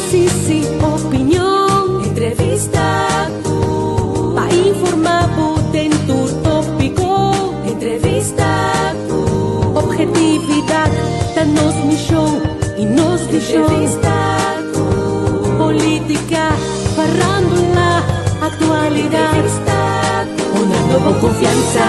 Análisis y opinión, entrevista para informar en tu tópico, entrevista objetividad, danos misión y nos visión, entrevista política, farándula, actualidad, entrevista una nueva confianza.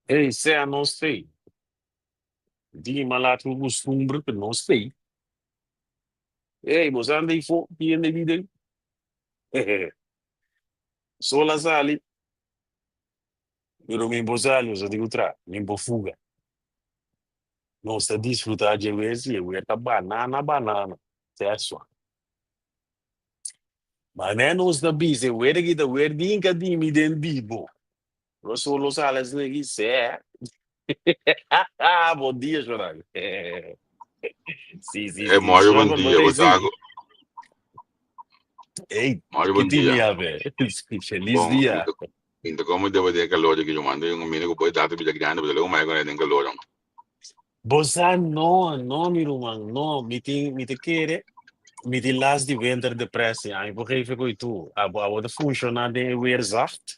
Ei, Zé, não sei. Diga-me lá que eu costumo que não sei. Ei, você anda aí fora, que anda vida aí. Só lá sali, pero me embosalo, eu digo tra, me embofuga. Não está desfrutar de vez e eu ia banana, certo? Mas não está busy, eu ia que da verdinha de me den bibo. Eu sou los alas negui, Zé. Bom dia, Jornal. Sim. Mário, Só bom quando dia, você Otago. Ei, Mário, que bom dia. time é, velho? Feliz Bom, dia. então como devo ter calor aqui, eu mando um menino que pode dar vida grande, mas eu mais quando tem calor. Bossa, no, mi rumang, no, mi te kere, mi te las di winter depressie, ai, begreep ik tu, abo de functiona de weerzacht.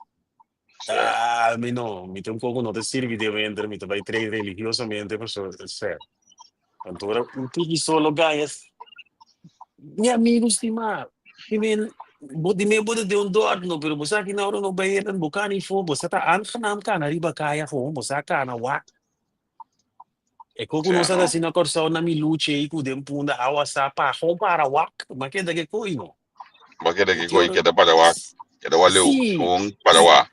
Mi te un poco no te sirvi de winter, mi te vai tre religiosamente, perso, sé. Ancora, tutti solo guys, mi amigo stima, I mean, di me bude de un dorno, pero bossa ki na oro no bayeran bukani fo, bossa ta aangenaam ka na riba kaya fo, bossa ka na wa. E kung Cioè, sa no? na sinakorsaw na miluche iku dem punda awa sa pa hong para wak makeda ke ko ino. Ma che O che coi tioro che da Paraguay, che da Valeu, si un Paraguay.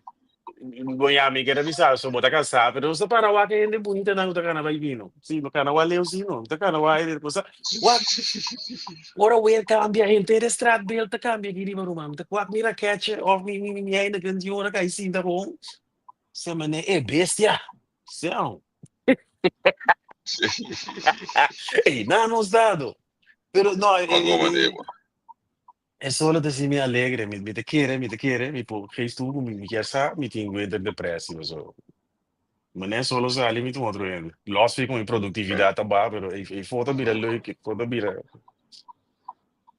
goyami que bisa so bota casa pero sa para wak hindi punta na utaka na baybino. Si no kana waleo sino utaka na wa ide sa wak ora wer cambia gente de strat bel ta cambia giri marumam ta wak mira catch of mi ai na ganji ora kai sinda ko. Se mane e bestia. São. Ei, não nos dado. Pero no, Mango Mandego. è solo da si mi allegre, mi te quiere, mi po geest toe, mi chiesa, mi tingo de depressivo, so. Ma non è solo sali, mi tu otro en. Los fi con productividad ba, pero e foto bira leuk, foto bira.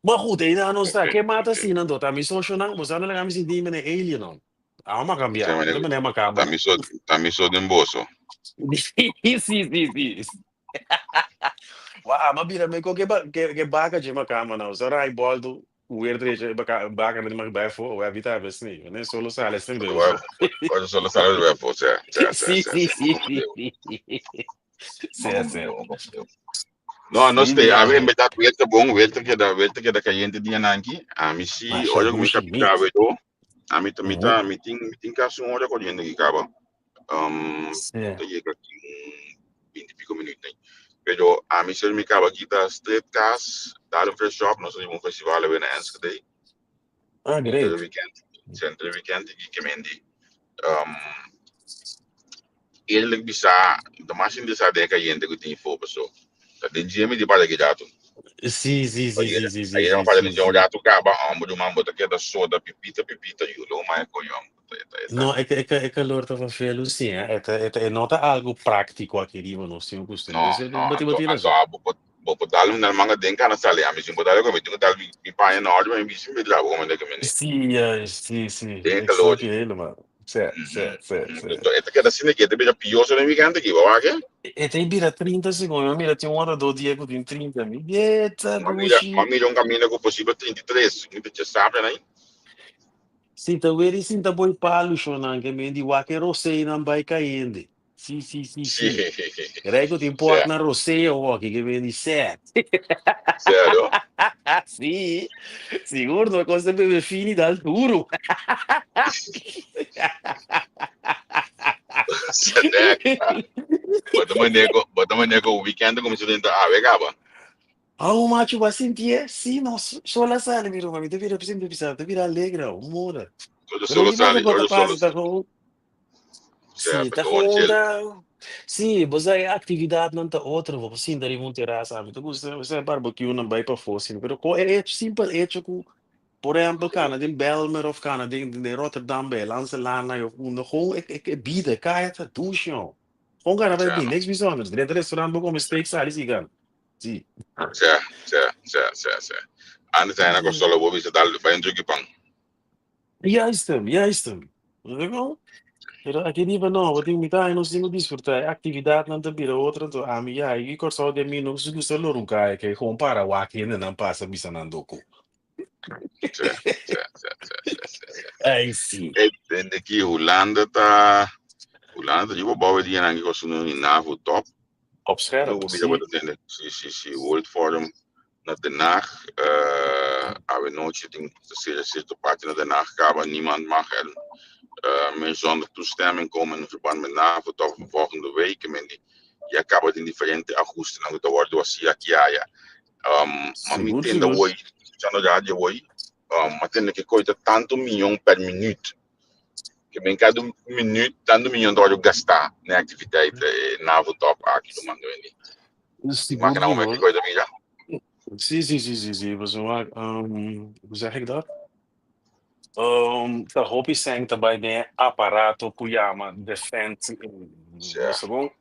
Maar goed, non sta, che mata si non dota, mi socio nang, mo sana lang kami si di mene alien on. Ma Cioè, cambiamo, non me ne macaba no. t'ha messo d'imbosso. Sì. Wow, ma bira me ko ke baka je makama na. So rai boldo, weird je baka me mag fo, o evita besni. Ne solo sale sem de uso. Oggi solo sale dove fosse, Sì. Sì. no, no Sì, stai, mia ave ve. mbeta welta che da cayente di nanki, mi Ma si, oggi mi shabushi capita meat. vedo, meeting caso ora con niente che cava. Sì. Te llega aquí 20 pico minutos. Pero a mí se me acaba aquí da street cast, daar een fresh shop, no sé si un festival en Enschede, Ah, entre great. weekend, entre weekend die kemendi. Eerlijk bisa, de machine bisa de cayente que tem fogo so. Dat de GM di para que jato. Aí não para que Sì. jato caba, ambo do mambo que da soda pipita, you know my coyong. No, è che loro fa felo sì, è nota algo pratico a che arrivano, sì, un costume. No, Questo no, batti anto ragione. bopo dalu nel manga denka na sale ami simbo dalu come tingo dalu mi pa na ordo mi bisim bi labo come de kemendi. Sì, Denka exactly, lodi. helemaal. Sì. Então, esta que da cine que te beja pioso no weekend que va que? E tem bira 30 secondi, ma mira, ti guarda do Diego in 30 mi vieta, Ma Gucci. mi un cammino con possibile 33, quindi c'è sape aí. Sinta veri, sinta boi palo, anche me di wake rosei non vai caiende. Sì, Sì. Rego ti sì, import na rosei o occhi che vedi set. serio. Sì, sicuro, cosa beve fini dal duro. Seneca. Bota manego weekend come se dentro a vegava. How much vai sentir? Sì, no, solo sale, mi Roma, mi devi sempre devi allegra, umore. Todo Però solo di base sale, quando oggi solo passi da con... sì, Sì, da perché oggi conta... Sì, você atividade não tá outra, você ainda em um terraço, sabe? Então você barbecue não vai para fora, sim, pero é simples, é tipo, por exemplo, kana din Belmer of kana din Rotterdam bij Lancelana of gewoon ik bieden, kaarten, douchen. Gewoon gaan wij Cioè, bieden, niks bijzonders. Het restaurant bekomen steak salis gaan. Zie. cioè. Anni sai una cosa solo vuoi visitare, fai un giochi pan. Juist hem, juist hem. Pero aqui nível não, eu tenho muita não singo desfrutar atividade não também outra então a minha aí corso de mim não se gusta lorun kai que compara o aqui ainda não passa missa não doco. Cioè. Ai sim. E tende che Hollanda, tipo, boven die en anche sono in NAVO top. Op No, scherp, we hebben sim. dat in de World Forum naar Den Haag. Hebben nooit zitting, zit op party naar Den Haag gaan, waar niemand mag meer zonder toestemming komen in verband met NAVO top volgende week. En die, ja, kan in differente augustus, en dat wordt door Siakia. Maar Seguro, meteen dat seguro. woi, já radio woi, maar ten que coita tanto milhão per minuto. Que bem cada minuto, tanto milhão de dólares gastar na atividade NAVO top aqui do Manduene. Maar Seguro, nou met die seguro. coisa já. Sim. Você vai, hoe zeg ik dat? De hobby zijn daarbij de apparato Puyama Defense. Você bom?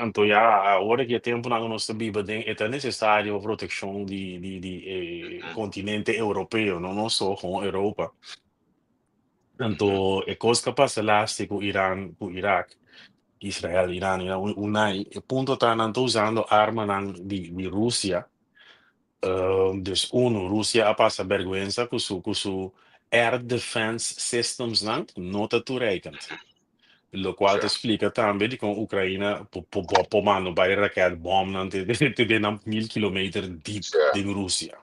Então, já, agora que é tempo na nossa Bíblia, é necessário a proteção de continente europeu, não só com a Europa. Então, é coisa que passa lá com o Irã, com o Iraque, Israel, Irã, unai, e ponto tá não usando arma de Rússia. Dus Rússia passa vergonha com su air defense systems não está toereikend. Lo qual te explica também de que a Ucrânia mano vai raket bom não te bem a 1000 kilometer deep de Rússia.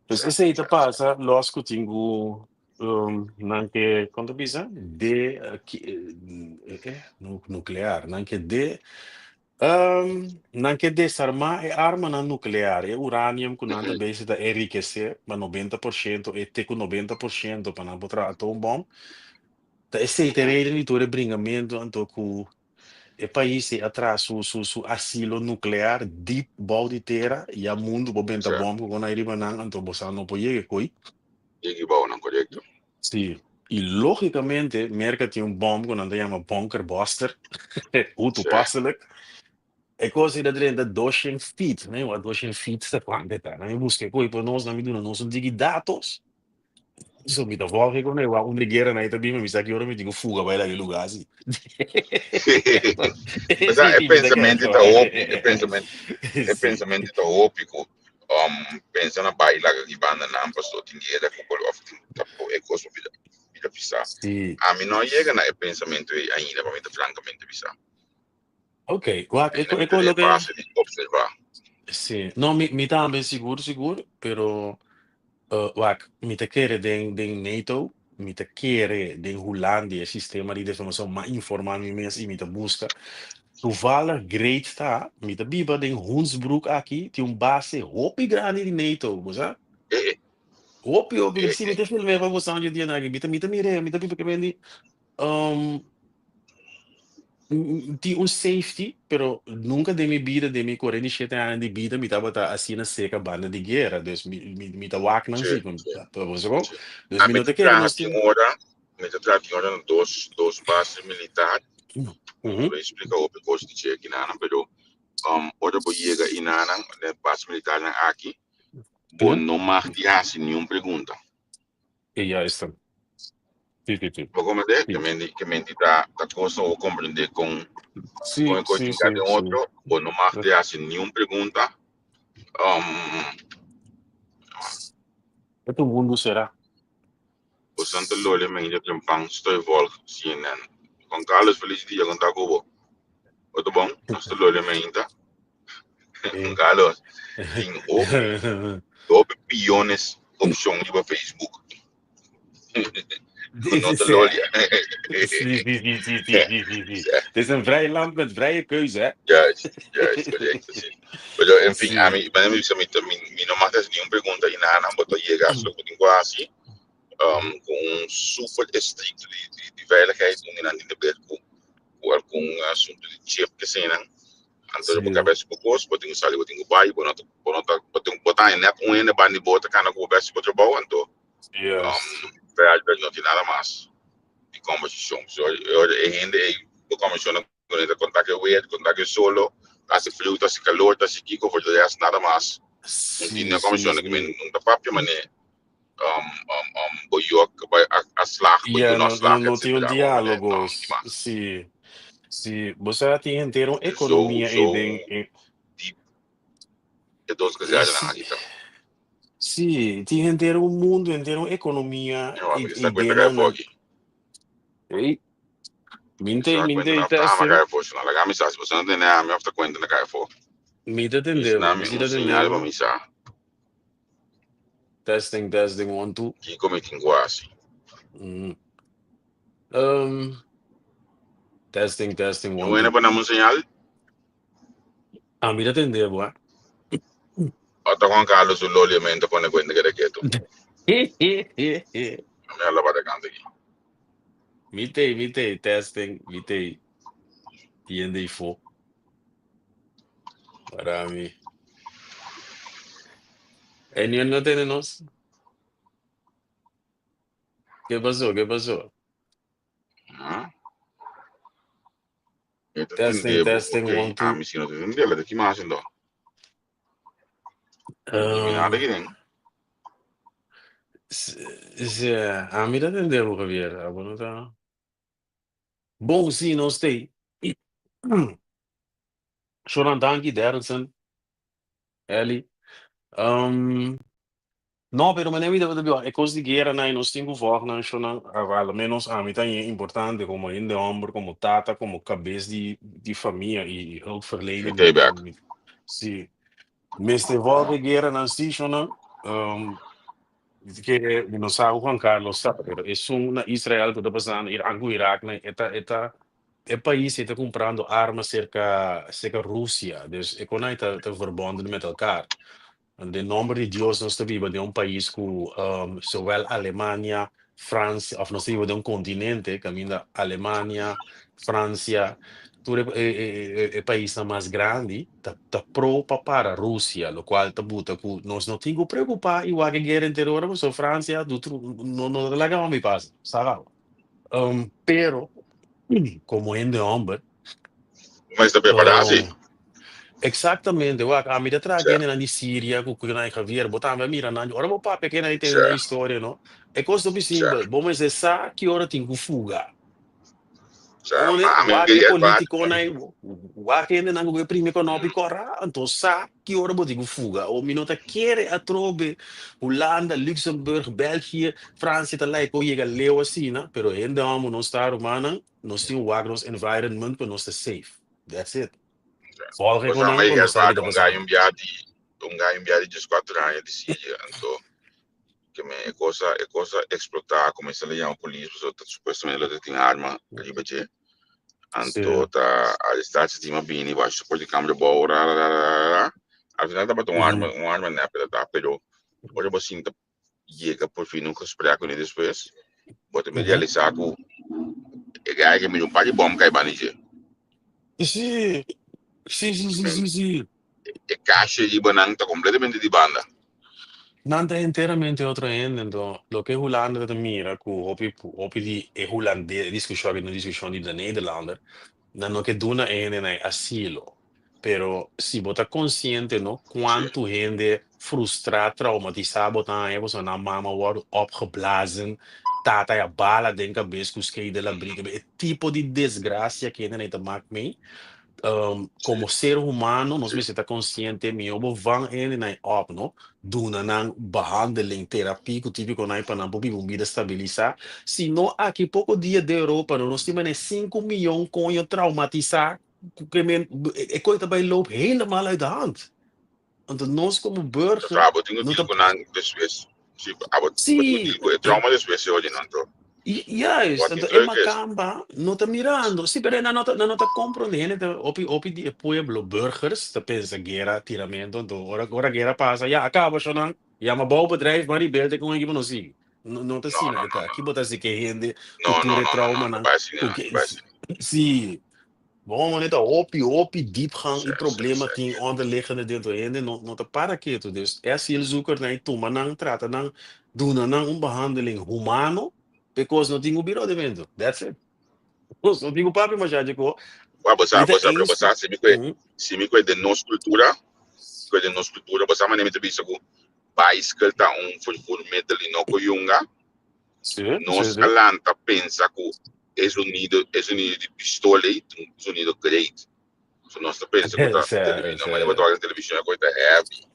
Dus esse aí te passa, los que tenho não que quando bisa de nuclear, não que de não que desarmar é arma não nuclear, é urânio que não também se está enriquecer, mas 90% e te com 90% para não botar atombom. Esse aí tem reden de bringamento então com o país atrás su asilo nuclear deep bal de terra e a mundo bobenta bomba quando aí ribanang então você não pode coi. E bom, não correto. Sim. E logicamente, merca tem bomba quando anda chama bunker buster, o toepasselijk. É coisa da dentro de 200 feet, né? O 200 feet está quanto tá, né? Eu busquei coi para nós na medida nós não digo dados. Isso me dá volta com eu onde guerra na Itabi, mas aqui ora me digo fuga vai lá em lugar assim. Mas é pensamento utópico. Pensa na baila que banda na pastor tinha que colocar é coisa vida pisar. A mim não chega na pensamento ainda para mim francamente pisar. Ok, guarda, é quello che observar. sì, no, mi também seguro, pero guarda, mi te chiede den NATO, mi te chiede den Hollandia, sistema di defensa, ma informami mes e mi te busca. Toevallig great sta, mi te biba den Hunsbroek aqui, tem base hopi grande di NATO, você? Hopi, que se mi te filme para você onde dia na mi te mire, mi te biba que vendi di un safety, pero nunca de mi vida, de mi 47 anni di vita, mi tava assim na seca banda de guerra, dus mi ta wak nang si, so, dus mi não te quero nos tem. Me te trata agora dos bases militares. Eu explico o que coisa de cheque na pero outra boiega inana, né, base militar aqui, bom não mais de assim nenhuma pergunta. E já está. Sim. Como é que mente tá coisa ou compreender com a coisa de cada outro, bom não mais de assim nenhuma pergunta. Het mundo será. O Santo Lole me ainda trampang estou volg CNN. Com Carlos feliz dia com Tacubo. Muito bom, Santo Lole me ainda. Com Carlos, tem op bilhões opções de Facebook. Santo Lole. Sim. Het is een vrij land met vrije keuze, hè? Juist, correto, sim. Mas, enfim, a mim, mas me não mata nenhuma pergunta e nada, mas eu chegar só com assim. Com super estricto de veiligheid doen in aan de berg. com um assunto de chip que se não. Então eu vou Sim. cabeça com o curso, botar sali, botar o bai, botar em net ainda bandi bota cara com o cabeça com o trabalho, então Yes. reais não tem nada mais de competição. Eu ainda eu começo quando eu contato o wet, contato solo, tá se frio, tá se calor, tá se kiko, for nada mais. Não Sim, tinha começou que sim. não tá papo, mas boiok, a slag, Yeah, boiok, slag, não etc. tinham Não, diálogos. demais. Sim, sim. Você tem ter uma So, economia so em deep, é dois que já na sim, agita. sim, tem ter um mundo inteiro, uma economia Eu acho que está e cuenta dentro que na foi. ei, Está cuenta minte na afta teste, que foi, não laga misa, se você não tem nada, me afta cuenta na que foi. minte Isso não entendeu, me se sinal para entendeu, misa, testing, 1, 2. que comete quase. Mm. Um, testing, 1, Não é 2. para não sinal, Mira entendeu, boa. até Juan Carlos o loliamento para cuenta que é quieto. Me ela para cantar aqui. Mite, testing, mite, tiende e fo, para mim. Anyone no tenemos? ¿Qué pasó? ¿Qué pasó? Então tem tempo, Testing, ok. 1, 2. Me ensina a entender, ela daqui mais então. E me nada Uh, aqui nem. mira entendeu, Javier. Bueno, tá. Bom, sim, não sei. Shonan Danki, Derelson, Eli. No, pero me nevita de e cose che erano in ostingo vorna, shonan, al menos a mí también importante, como in de hombre, como tata, como cabeça de família e hulpverlening Tem back. sim. Meste volta que era assim, shonan, que não sabe Juan Carlos, sabe, pero é na Israel que está passando, Irã com Iraque, né, é país que está comprando armas cerca Rússia, dus é quando está verbonden met elkaar. En de nombre de Dios nós vivemos de um país com zowel Alemanha, França, of nós vivemos de um continente, caminho Alemanha, França, tudo é país mais grande, tá pro para a Rússia, o qual tá buta que nós não temos que preocupar, igual que guerra interior, mas a França, não legal me passa, sabe? Pero, como é de homem, Mas está preparado assim? exatamente, a mira tra que Certo, na di Síria, com que na Javier, botava mira na, ora mo pa pequena aí tem na certo, história, não? É coisa do certo, simples, bom mas é sa que hora tem que fuga. certo. Onde Mas o me que queria falar, político na o que ainda não prime econômico corra, então sa que hora botar que fuga. O minuto quer a trobe Holanda, Luxemburgo, België, França tá lá e co chega leu assim, né? Pero ainda vamos não estar humana, nós temos o agros environment para nós estar safe. That's it. Volge pois com a não, me quando queria sabe o falar que tá de passando. um gajo enviado de 4 anos de Síria, então, que me é coisa explotar, começa a ligar a polícia, supostamente ela tem arma, ali bater. Sim. Então, tá, a distância de uma bini, vai supor de câmera boa, al final tava Uhum. uma arma né, tá, pero, hoje você ainda chega por fim, nunca esperar com ele depois, bota me Uhum. realizar com o gajo que me não pode bom, cai banije. Sì, sì, sì, sì, sì, sì. E caixa de banana tá completamente de banda. Nanta è interamente altro ende, lo che Hollande dat mira, ku opi di e Hollande discussione di de Nederlander, dan no che duna ene nai asilo. Pero si bota consciente, no, Sim, quanto gente frustrada, traumatizada, botan e na mama wordt opgeblazen, tata ja bala den cabeça que os que de la briga, é tipo de desgraça que ainda nem te maak mee. sim, Como ser humano, nós sim. precisamos estar consciente, meu, van ele na op, no? Duna nang behandeling, terapie, que tive com a para não poder vida estabilizar. Se não, aqui pouco dia da Europa, nós temos 5 milhões com eu traumatizar, que é coisa vai loop helemaal uit de hand. Want nós como burger, Tá, botinho não deal tá, com nang desvés. Sim, botinho sim, deal com o trauma desvés hoje não tô. Juist, What is en que Macamba, no te mirando, sì, però non te comprendendo, opi di pueblo, burgers, te pensa guerra, tiramento, ora guerra passa, ja, acaba zo dan, ja, maar bouwbedrijf, maar die beelden kon je não zien. Não te zien, aqui botas de que rende, não, não, cultura e não, não, trauma, não, não não, vai assim, não, porque, vai assim. sim, Waarom niet opi diepgang, Sim, die sim, problemen, sim. die onderliggende deel, en nog te paraketo. Dus asielzoeker naar toe, maar dan traten dan doen dan een behandeling humano, because no tingo biro de vento. That's it. Dus no tingo papi mas já ko. Niet eens. Basa, se me cuida de nossa cultura, basa, mas nem me bisa ko, país que tá fundamento ali no Coyunga, Sim, sim, nós sim. alanta pensa que é unido de pistola e é unido great. So nós pensa que tá televisão, mas eu tô na televisão, a coisa é heavy.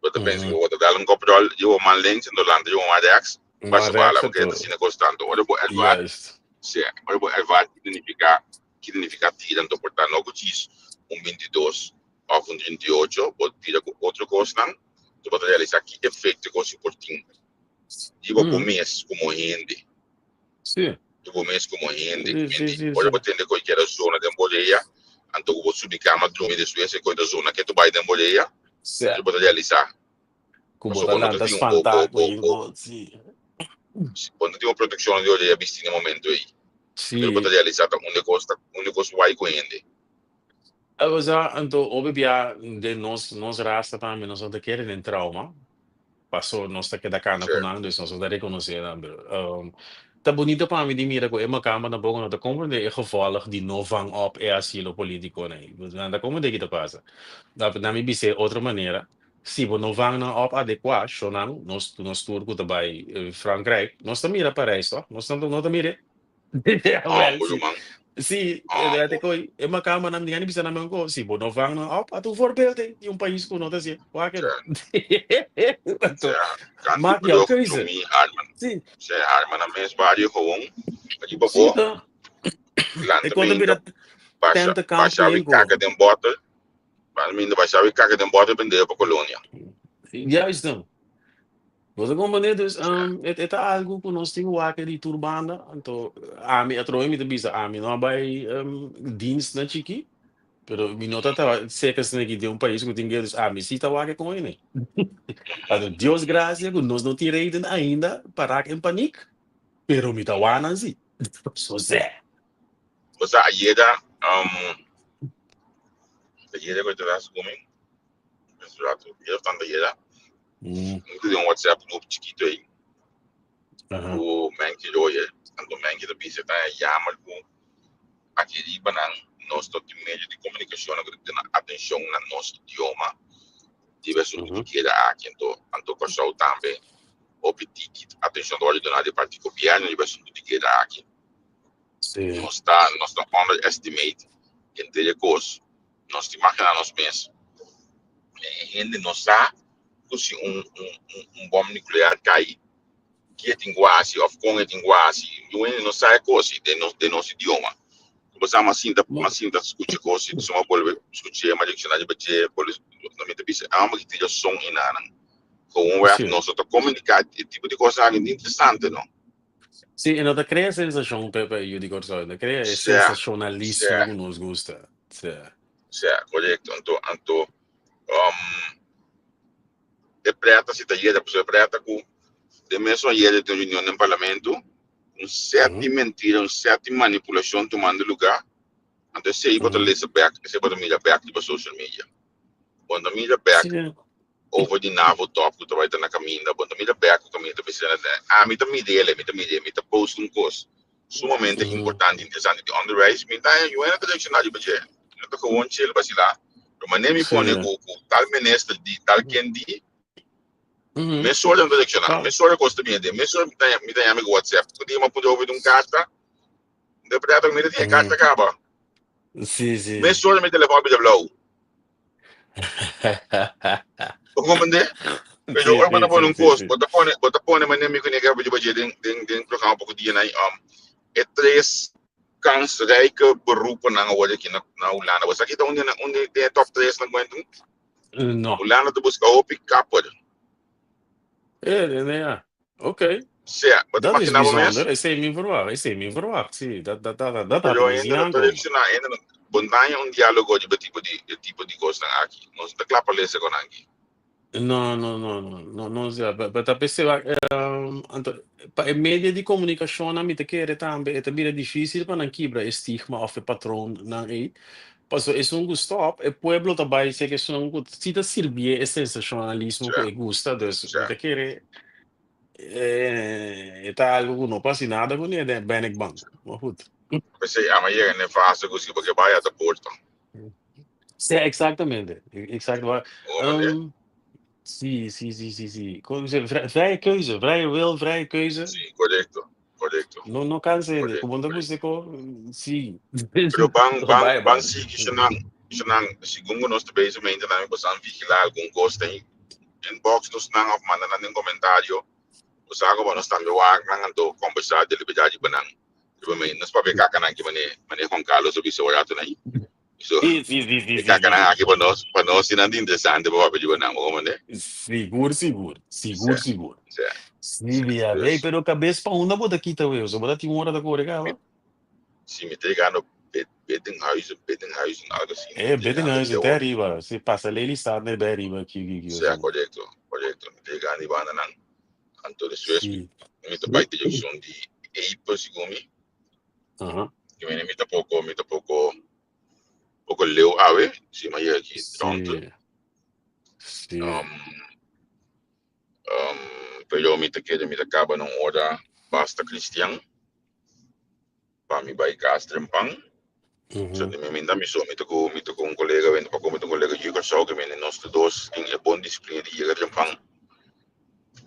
Você pensa que eu vou dar um copo de eu man links em Holanda, eu man Ajax, basta bala, porque é assim constante. Olha, Juist. sim, olha, significa tirar então portar logo diz 22 ou 28, pode tirar com outro costa, tu pode realizar que efeito que você portinho. Digo começo como rende. Sim. Tu começo como rende. Sim. Olha, você tem que ir a zona de emboleia, então você subir cama drone de suécia coisa zona que tu vai de emboleia, tu pode realizar. Como Atlanta fantástico, sim. Quando tem uma proteção de orelha visto no momento aí, tu pode Sim. realizar um negócio vai com ele. Então, obvia de nós rasta também, nós não querem em trauma. Passou, nós tá que da cana com nada, nós não reconhecer nada. Tá bonito para mim de mira ko ema kama na bogo na ta compreende gevallig die no vang op é asilo político né. Da como de que te passa. Dapat namin bise outra maneira. Se você não vai na op adequado, so nós turco também Frankrijk, nós também mira para isso, nós não mira. Well, sim, até que é uma cama na minha bisa naman ko, se você não vai na op, ato voorbeeld yung país ko nota siya, waken. Maak jouw keuze. Sim. Zij armen na mens waar je gewoon, maar die Sim, babo, tá. E quando landamento, vira tenta campo baixa we kaken den bottle, maar minder baixa we kaken den bottle ben de colônia. Juist dan. Você compreende? Dus, é algo que nós temos aqui de turbanda, então, a mim, a troca me bisa, a mim não vai dienst na chiqui, pero me nota tá, sei que se aqui de país que tem que a mim se tá aqui com ele. Então, Deus graças que nós não tirei ainda para em panic, pero me tá wana assim. So zé. Você a yeda que te das coming, exato, eu tanto yeda. Inclusive um WhatsApp grupo chiquito aí. O manque roye, ando manque da bisa tá yamar com aquele banan nós tô de meio de comunicação agora tem atenção na nosso idioma. Tivesse um que era aqui então pessoal também obter atenção do ordenador de parte governo tivesse um que era aqui. Nós tá underestimate entre coisas. Nós te imaginar nós mesmos. Ainda não sabe se bomba nuclear cai que é linguagem of com é linguagem eu ainda não sabe coisa de nosso idioma. Você ama assim da escuta coisa se uma bolha escutar mas diccionário bater bolha não me debise ama que tenha som em nada. Com o nós tô comunicar tipo de coisa interessante não. Sim, não te cria sensação, Pepe, eu digo só, te cria sensacionalismo que nos gusta. Certo, correto. Então, é preta se tá yeda, pessoa preta com de mesmo yeda de reunião no parlamento, certo mentira, certa manipulação tomando lugar. Então, se aí bota lesa back, se bota mídia back de social media. Quando a mídia back over the navel top, que vai estar na caminho, bota mídia back, o caminho da pessoa, me tá post coisa sumamente importante, interessante, de on the rise, me tá eu ainda tô diccionário para dizer, eu tô com um chill para lá. Mas nem me põe o tal ministro de tal quem de me só não direcionar, me só gosta bem de, me só me tem amigo WhatsApp, quando eu me pude ouvir carta, interpreta me tem carta acaba. Sim. Me só me telefone para blow. Como mandei? Eu vou mandar um curso, bota põe mas nem me conhece para dizer den programa um pouco dia aí é três kansrijke beroepen na worden aqui na Holanda. Você aqui tá onde tem top 3 na Guantum? Não. Holanda te busca op e kapper. É. Ok. Certo, mas dat is bijzonder. Is me verwacht. Sim, dat had ik niet aankomen. Bondanya diálogo de tipo de coisa aqui. Nós tá claro para ler com aqui. não, Zé, mas a pessoa, para média de comunicação, a mim te quer também, é também difícil para não quebrar estigma ou patrão na aí. Passo, é um stop, e pueblo também, sei que são, se te servir é sensacionalismo que Cioè, gusta, dus, me cioè, te quer, tá algo não passa nada com ele, é bem bom, mas puto. pensei, a maioria ne fase così perché vai a porta. Sim, exatamente, exatamente. Come Sim. Como dizer, vrije keuze, vrije wil, vrije keuze. sì, corretto, corretto, Não cansa, corretto, como anda corretto. você sim. Pero Vai, bang vai. sigi senang segundo nós também também nami bosan vigilar algum gosto em inbox nos nang of mana nang comentário usaha ko nós também wa nang ando conversar de liberdade banang. Tipo me nós para ver kakana que mane com Carlos obi so rato nai. So e kakana aqui para nós inandi interessante para ver banang mo né. Seguro. Certo. Sim, via, bem, pero cabeça para onde bota aqui também, eu só bota aqui uma hora da cor, cara. Se me ligando Bettenhuizen, algo assim, me ligando Bettinghuis, de até onde. arriba, se passa ali, ele está, né, bem arriba, aqui, Se é assim. correto, correto. Me ligando e banda não. Anto de Suez, Sim. me tá pai de junção de eipa sigumi, Aham. que me tá pouco leu ave, se mas aqui Toronto. Sim. Um, pero me tá querendo me tá acaba num hora basta Cristian, para me vai castrempang. So Uhum. de minda mi so mi to con un colega vendo pa come un colega giga so che me ne nostro dos in e buon disciplina di giga trempang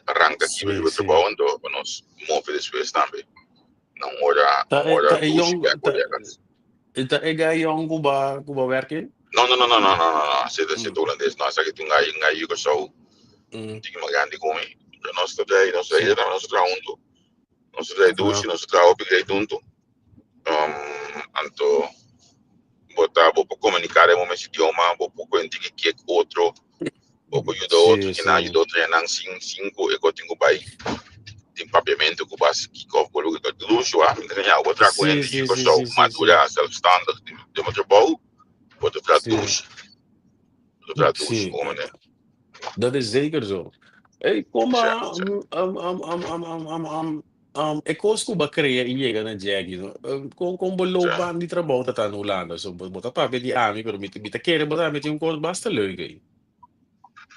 arranca aqui o Sim. trabalho ando para nós move depois também não Tá, hora duas young, que é colegas tá, young, Cuba working? não se Mm, tu holandês não sabe que tu ngai giga so mm, tinha uma grande come nós nós sim. era nós traunto nós tra duas Ah, nós tra obrigado tunto anto botar vou comunicar o mesmo idioma vou conhecer que é outro vou ajudar outro que não sim. ajuda outro não cinco e que tenho pai tem papiamento que base que com o que luxo a minha ganhar outra coisa e eu sou Sim. madura self-standard de meu trabalho vou Sim. traduz Sim. como né Dat is zeker zo. Hey, kom certo maar. certo Ik koos Cuba creëer iedereen na Jackie. No? Kung certo loopbaan die trabaho ta Holanda. So, bota pa di ami, pero mita kere bota met yung koos basta leuk eh.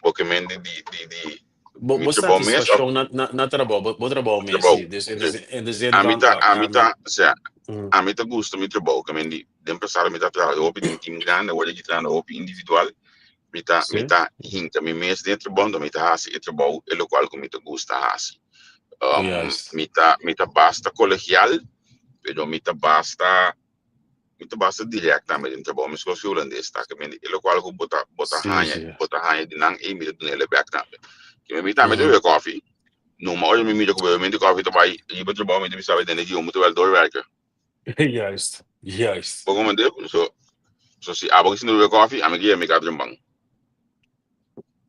porque men de meu Bo trabalho mesmo satisfação na trabaho, bo trabaho trabalho messi. Dus in de zin van, a mita certo mm, a mita gosto meu trabalho que men de empresário mita trabalho op in team grande ou de trabalho op individual sim, mita hinta mi mês dentro bom mita hasi e trabalho e lo qual que mita gusta hasi juist. mita basta colegial, pero mita basta directamente em trabalho, mas se holandês está que me ele qual que Sim, sim. bota hanha de nang e mita nele back também. Que me mita me Mhm. deu coffee, no mal me mita com me de coffee também e para trabalho me de sabe de energia muito wel doorwerken. Juist. Pouco me deu, so se abo que se não deu coffee, a me guia me cadre bang.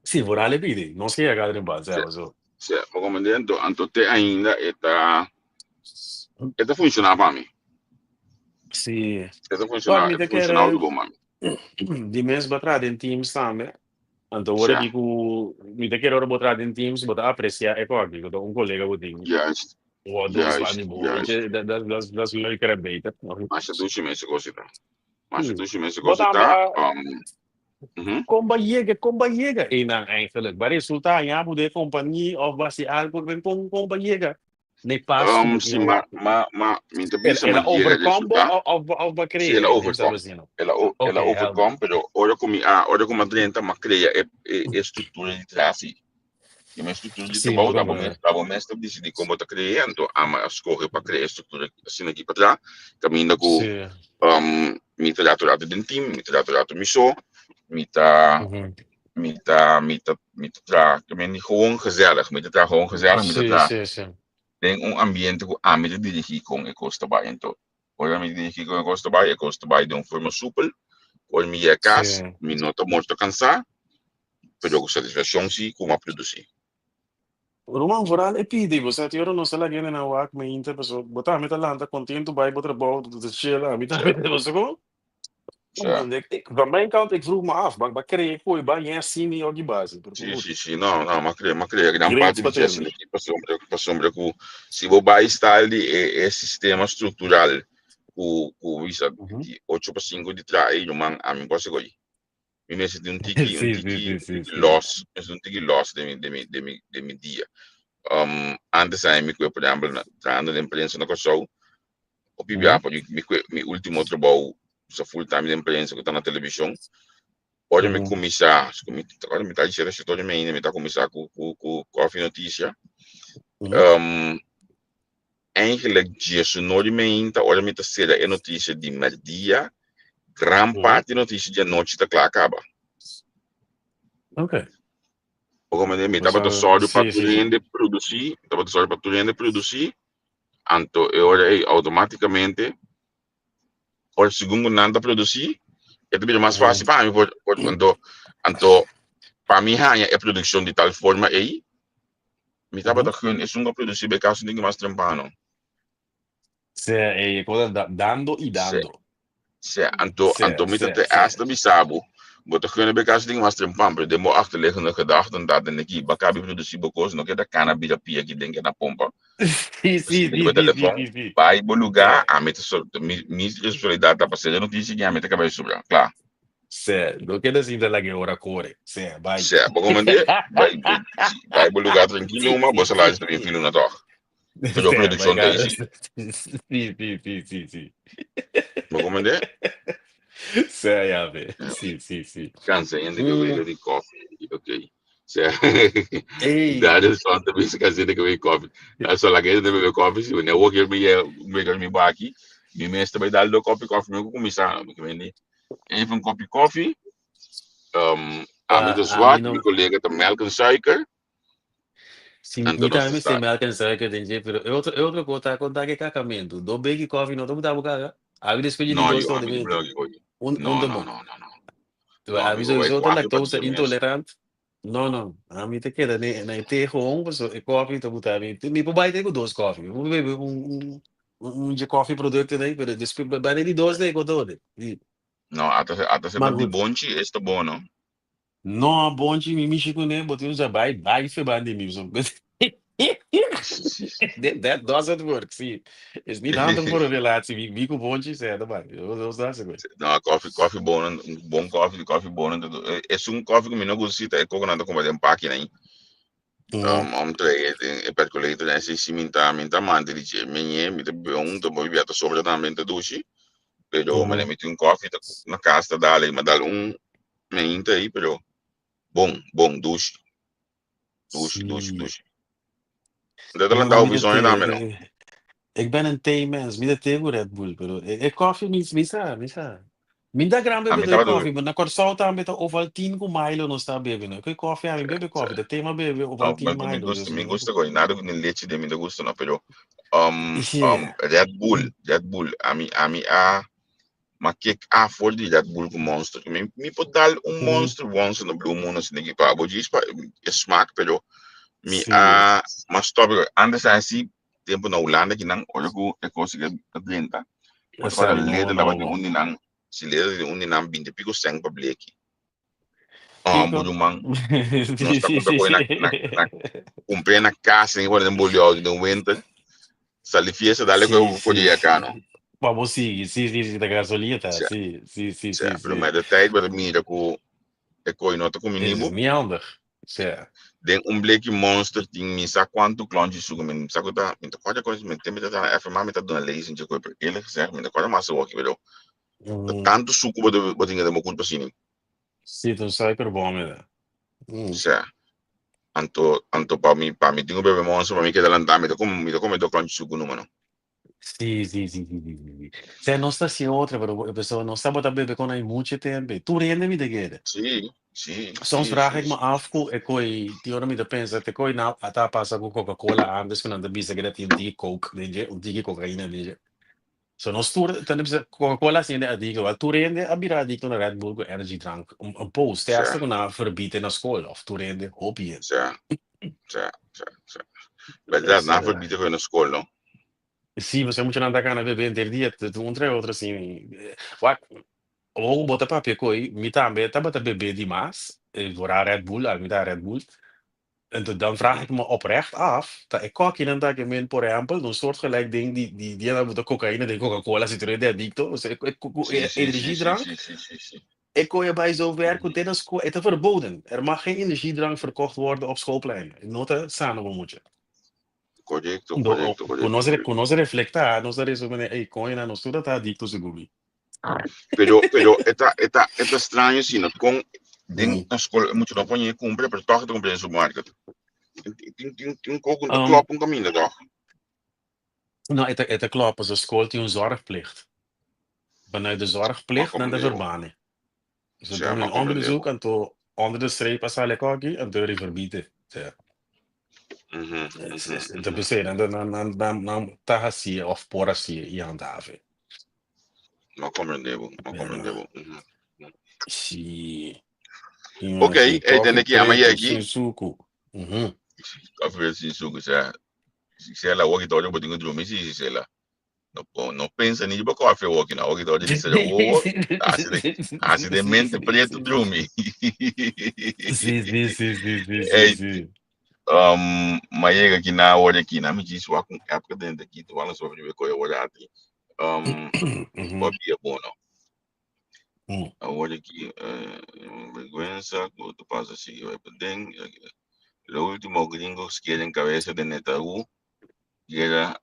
Sì, vorrà pidi, non si è cadere in base, Se so. se pouco me deu, anto te ainda eta funciona para mim. Sì. Guarda, mi Eta te funciona chiede do bom mami. di mens batrade in Teams também. Então, Se ora que me te quero botar em Teams, botar apreciar é claro, que um colega que tem juist, ou dois lá juist, de boa, juist. das leuke é beter. Masha dushi mese cosita. Masha dushi mese Botar cosita. compa chega e não eigenlijk, maar resultaat ja moet de companhie of was die algo com compa chega. Nem fast food Sim, in work. minha cabeça Ela mas chega overcombo resulta. of Se ela creëren, nem sabe overcome. assim não. Ela Okay, helder. overcome, pero ora como atleta, mas cria a estrutura de trás. E a minha estrutura de Sim, mas trabalho, como é? estava mesmo decidir como está criando, a escolher para criar a estrutura assim aqui para trás. Caminho com Sim. me tratar de time, me tratar de missão, me tá Uhum. também gewoon gezellig, Sim. tem ambiente que a me dirigir com e costa bem, então, olha me dirigir com e costa bem de uma forma súper, olha me é casa, Sim. me não estou muito cansado, mas eu satisfação sim com a produzir. Rumang vooral epide, você tem hora não sei lá quem na wak me inter pessoa, botar me talanta contento vai botar bom do chill, a mim tá Certo, você como? Cioè, Van mijn kant, ik vroeg me af, maar kreeg ik poi ba yen sini oggi base. Per sì, cui, sì, sì, no, no, ma credo che gran great parte di gesto spaterni. aqui passou que se vou vai estar ali é sistema estrutural o visa de 8 para 5 de trás, o man a mim posso goi. Mi mese di Sì, sì, sì, sì, sì. loss, es un tiki loss de mi dia. Antes aí me por exemplo, treinando na imprensa no Kosovo, o PBA, mi ultimo trabalho, full time de imprensa que está na televisão. Ora me começar, agora me está dizendo que estou me está começar com Coffee Notícia. Eigenlijk disso não me ainda, ora me está sendo a notícia de merdia, gran parte notícia de noite está claro acaba. Ok. Como me Mas, estava só para sì, tu sì, sì. produzir, então ora automaticamente, ora segundo nada produzir, é também mais fácil para mim, então para mim é a produção de tal forma aí. Me estava é só produzir por causa de mais trampano. Se, dando e Se, dando. anto met het eerste bisabo. Maar toch kunnen we als ding maar strimpamper. De mo achterliggende gedachten dat en ik bakabi producie bokos nog dat cannabis dat pia ki denken na pompa. Sì, sì, Misschien sì, met sì, sì, telefoon. sì, sì. Bij boluga a met de mis responsabilidad dat passeren notitie que a met acabei sobra. Klaar. Se, lo che da sembra la che ora cuore. Se, vai. Se, como de bij boluga tranquilo, Sì, maar sì, bossa sì. também filho na toch. Pero Se, vai, produção daí cara. sim. Sì, sì, sì, sì, sì. Maar como de Se, ja, beh. Sì, sì, sì. kansen en de Mm, gewegen die koffie. Oké. Se, ehi. dat is van de meeste kansen de gewegen koffie. So la gente bebe coffee, se ne work me baki, mi meeste bij daldo coffee me commissar, porque vende even een kopje koffie, aan met de A mim zwart, mijn não. collega de melk en suiker, Sim, en me dan is também het me sei staat. mal cansado que tem jeito, pero eu outro contar contar que cacamento. Do bem coffee não tô muito cara. A vida escolhi de No, dois yo, a todo mí de bem. blog, oye. Um No, tá no, bom. no, no, no. No, A mim amigo, vai sou quase para lactose ti mesmo. intolerante. Não, não. A mim te queda nem te com coffee tô botar mim. Me por baixo com dois coffee. Vou beber de coffee produto daí, pero depois bem de dois daí com todo. No, hasta se Mas di good. bonchi, esto bono. Não, bom de mim, Chico, né? Botei uns abai, vai, foi bem de mim. That doesn't work, sim. Is niet handig voor een relatie. Wie komt boontjes? Ja, dat maar. Dat is goed. No, coffee bono, un buon coffee bono. Es un coffee que mi no gusta, es coconut como de empaque, né? Per colleghi adesso si minta mante dice mi te poi via sopra duci però me ne metti un coffee una casta dale ma dale un mente aí però bom Sim. duci dat Não, non a ho mim de bisogno da me no ter. Ik ben een theemens. Mi de thee voor Red Bull. Pero koffie misa. Minda gram a bebe mi de tava koffie. Maar na kort zout aan met oval 10 com Milo no sta bebe. No. Koi koffie a mim bebe koffie. De thema bebe oval no 10 mi Milo. gusta Dus mi no. gusta con nada con leche de mi de gusto no però Yeah. Red Bull a mi ma kijk voor die Red Bull monster mi pot dar un monster once in a blue moon assim que pa boji smaak pero Sim. mas stop anders assim tempo na Holanda que não olha que é coisa que atlanta pode para Sabe, leder da de no. onde não se leder de onde não binte pico sem para bleki Kiko. budumang nós Sì, está sì, com sì, coisa sì. na compre na casa nem para embolhado de winter sali fiesta dale Sì, com sì, dia cano sì. Vamos, sì, da gasolina, se sì, sì, sì, se sì, pero sì. mas de tijd para mira com é coi nota com Is minibo niet handig. Sì. den bleki monster ting misa quanto clonge sugo men sa ko ta qualquer coisa men tem tá afirmar me tá dando lazy de coisa ele certo men qual massa walk pero tanto suco botinga de mo culpa sini Sì, tu sai per buono. se anto pa mi tingo bebe monster pa mi che dalantar me to clonge sugo no mano Sì, sì, sì, sì, sì, sì. Se non sta sia oltre, però a pessoa não sabe bebe con hai muito tempo. Tu rende mi de gere. Soms vraag ik me af, die orang me pensa, te koi na ata passa com Coca-Cola antes quando anda bisa que tem die Coke, denge, die cocaína, denge. So non stuur, dan bisa Coca-Cola sinde adicto, al tu rende abira adicto na Red Bull con energy drank. Un po' se stesso con na verbieten na school, of tu rende hobby. se se verdad na verbite ko na school no Sì, ma siamo andati a bere del dia, tu un tre altro sì. What? Ou bota papel coi, me também tá bota beber demais, voor haar Red Bull, me dá Red Bull. En dan vraag ik me oprecht af, dat ik kijk in dat ik mijn por ejemplo, een soortgelijk ding die hebben de cocaïne, de Coca-Cola, zit erin, de addicto, dus Sim, sim, sim, sim, energiedrank. sim, sim, sim, sim. Ik kon je bij zo werken, dit is het is verboden. Er mag geen energiedrank verkocht worden op schoolpleinen. Nota samen we moeten. Correcto, correcto, correcto. Conoce reflecta, no sé eso, hey, coin no estuda tá adicto seguro. Pero esta estranho, sim, com Uhum. na escola, muito não põe cumpre, mas toca de cumprir no supermercado. Tem coco de kloppen caminho, toch? Nou, het klopt, dus de school die een zorgplicht. Vanuit de Maar zorgplicht naar de compreendeu. verbannen. Ze Ja, doen maar een onderzoek compreendeu. en onder de streep als alle kokkie en door die verbieden. Ja. De bezien en dan tahasie of porasie hier aan tafel. Maar compreendeu, maar compreendeu. Sim. Ok, aí tem aqui a manhã aqui. Sinsuku. A ver se isso se ela o que tá olhando para dormir se ela não pensa nem para coffee walking, o que tá olhando se o assim de mente preto dormir. Sim. Manhã aqui na hora aqui na me disse o com época dentro aqui, tu fala sobre o que eu olhar aqui. Bobia bom não. A hora aqui vergüenza, tu passa assim, vai poder. Lo último gringos quieren cabeza de Netanyahu llega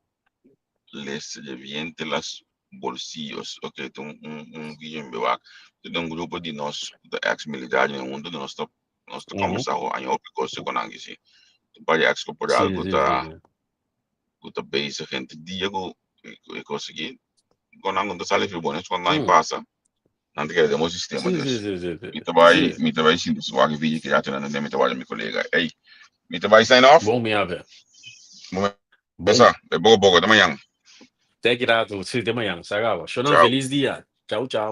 les reviente las bolsillos. Ok, un guillermo bewaak. De un grupo de nos, de ex-militares en el mundo, de nós estamos a año porque con angisi. Para ex-corporal que tá base gente dia que consegui com ango da sale fio bones quando não passa. Não te quer demo sistema dus. Me vai sim do swag vídeo que já tem na me trabalho meu colega. Ei, me vai sign off. Bom me ave. Bom. É boa, até amanhã. Até que rato, se de manhã, sagava. Show Tchau. feliz dia. Tchau, tchau.